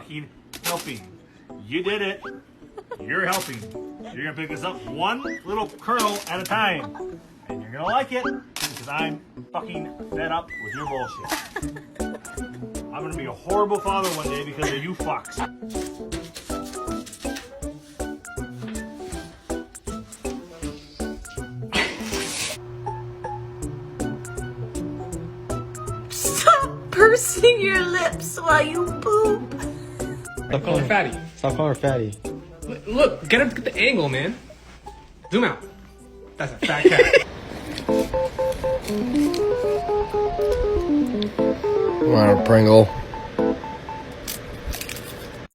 fucking helping. You did it. You're helping. You're gonna pick this up one little kernel at a time. And you're gonna like it because I'm fucking fed up with your bullshit. I'm gonna be a horrible father one day because of you fucks. Stop pursing your lips while you poop. Stop calling her fatty. Stop calling her fatty. Look, get the angle, man. Zoom out. That's a fat cat. Want a Pringle?